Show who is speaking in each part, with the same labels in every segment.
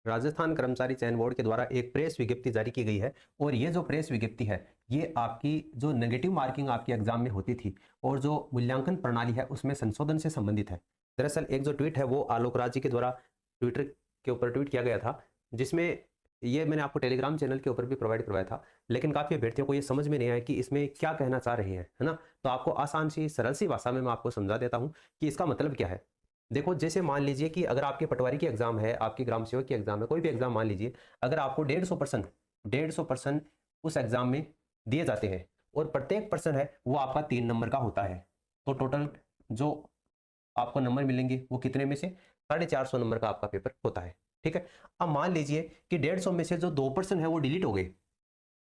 Speaker 1: राजस्थान कर्मचारी चयन बोर्ड के द्वारा एक प्रेस विज्ञप्ति जारी की गई है और ये जो प्रेस विज्ञप्ति है ये आपकी जो नेगेटिव मार्किंग आपके एग्जाम में होती थी और जो मूल्यांकन प्रणाली है उसमें संशोधन से संबंधित है। दरअसल एक जो ट्वीट है वो आलोक राज जी के द्वारा ट्विटर के ऊपर ट्वीट किया गया था, जिसमें ये मैंने आपको टेलीग्राम चैनल के ऊपर भी प्रोवाइड करवाया था, लेकिन काफ़ी अभ्यर्थियों को ये समझ में नहीं आया कि इसमें क्या कहना चाह रहे हैं, है ना। तो आपको आसान सी सरल सी भाषा में मैं आपको समझा देता हूँ कि इसका मतलब क्या है। देखो, जैसे मान लीजिए कि अगर आपके पटवारी की एग्जाम है, आपकी ग्राम सेवक की एग्जाम है, कोई भी एग्जाम मान लीजिए, अगर आपको 150% उस एग्जाम में दिए जाते हैं और प्रत्येक पर्सन है वो आपका 3 नंबर का होता है, तो टोटल जो आपको नंबर मिलेंगे वो कितने में से 450 नंबर का आपका पेपर होता है। ठीक है। अब मान लीजिए कि 150 में से जो 2% है वो डिलीट हो गए, है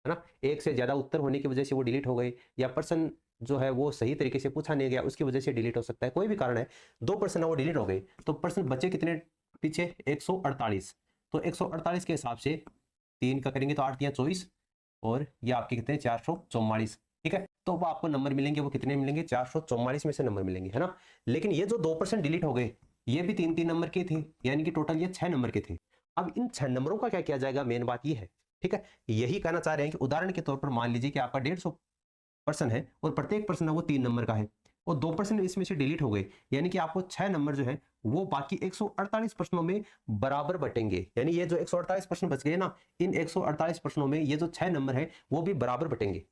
Speaker 1: ना, एक से ज्यादा उत्तर होने की वजह से वो डिलीट हो गए, या पर्सन जो है वो सही तरीके से पूछा नहीं गया उसकी वजह से डिलीट हो सकता है, कोई भी कारण है, 2% है वो डिलीट हो गए, तो पर्सन बचे कितने पीछे, 148। तो 148 के हिसाब से 3 का करेंगे तो 8 या 24, और ये आपके कितने 444। ठीक है। तो वो आपको नंबर मिलेंगे, वो कितने मिलेंगे, 444 में से नंबर मिलेंगे, है ना। लेकिन ये जो 2% डिलीट हो गए ये भी 3-3 नंबर के थे, यानी कि टोटल ये 6 नंबर के थे। अब इन 6 नंबरों का क्या किया जाएगा, मेन बात ये है। ठीक है। यही कहना चाह रहे हैं कि उदाहरण के तौर पर मान लीजिए कि आपका 150 है और प्रत्येक पर्सन है वो 3 नंबर का है और 2% इसमें से डिलीट हो गए, यानी कि आपको 6 नंबर जो है वो बाकी 148 प्रश्नों में बराबर बटेंगे। यानी ये जो 148 प्रश्न बच गए ना, इन 148 प्रश्नों में ये जो 6 नंबर है वो भी बराबर बटेंगे।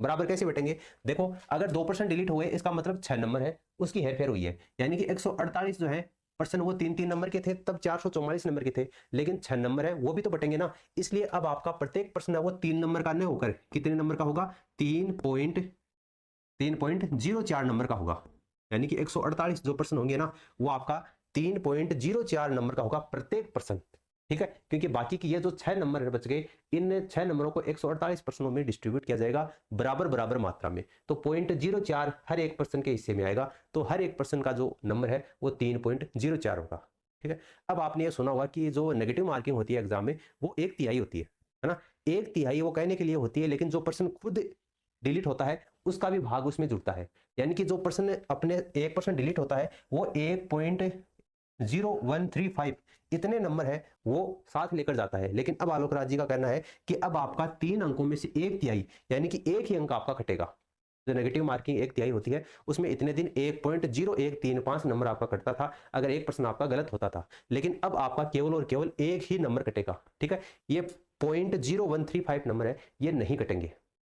Speaker 1: बराबर कैसे बटेंगे, देखो, अगर 2% डिलीट हो गए इसका मतलब 6 नंबर है, उसकी हेरफेर हुई है, यानी कि 148 जो है पर्सन वो 3-3 नंबर के थे, तब 444 नंबर के थे, लेकिन 6 नंबर है वो भी तो बटेंगे ना। इसलिए अब आपका प्रत्येक पर्सन है वो 3 नंबर का नहीं होकर कितने नंबर का होगा, 3.04 नंबर का होगा। यानी कि 148 जो पर्सन होंगे ना वो आपका 3.04 नंबर का होगा प्रत्येक पर्सन। ठीक है। क्योंकि बाकी की ये जो 6 नंबर बच गए, इन 6 नंबरों को 148 पर्सनों में डिस्ट्रीब्यूट किया जाएगा बराबर बराबर मात्रा में, तो 0.04 हर एक पर्सन के हिस्से में आएगा, तो हर एक पर्सन का जो नंबर है वो 3.04 होगा। ठीक है। अब आपने ये सुना होगा कि जो नेगेटिव मार्किंग होती है एग्जाम में वो 1/3 होती है ना। 1/3 वो कहने के लिए होती है, लेकिन जो पर्सन खुद डिलीट होता है उसका भी भाग उसमें जुड़ता है, यानी कि जो पर्सन अपने 1% डिलीट होता है वो 1.0135 इतने नंबर है वो साथ लेकर जाता है। लेकिन अब आलोक राज जी का कहना है कि अब आपका 3 अंकों में से 1/3 यानी कि एक ही अंक आपका कटेगा। जो नेगेटिव मार्किंग 1/3 होती है उसमें इतने दिन 1.0135 नंबर आपका कटता था अगर 1% आपका गलत होता था, लेकिन अब आपका केवल और केवल एक ही नंबर कटेगा। ठीक है। ये 0.0135 नंबर है ये नहीं कटेंगे।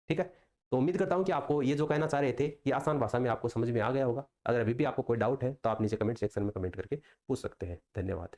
Speaker 1: ठीक है। तो उम्मीद करता हूं कि आपको ये जो कहना चाह रहे थे ये आसान भाषा में आपको समझ में आ गया होगा। अगर अभी भी आपको कोई डाउट है तो आप नीचे कमेंट सेक्शन में कमेंट करके पूछ सकते हैं। धन्यवाद।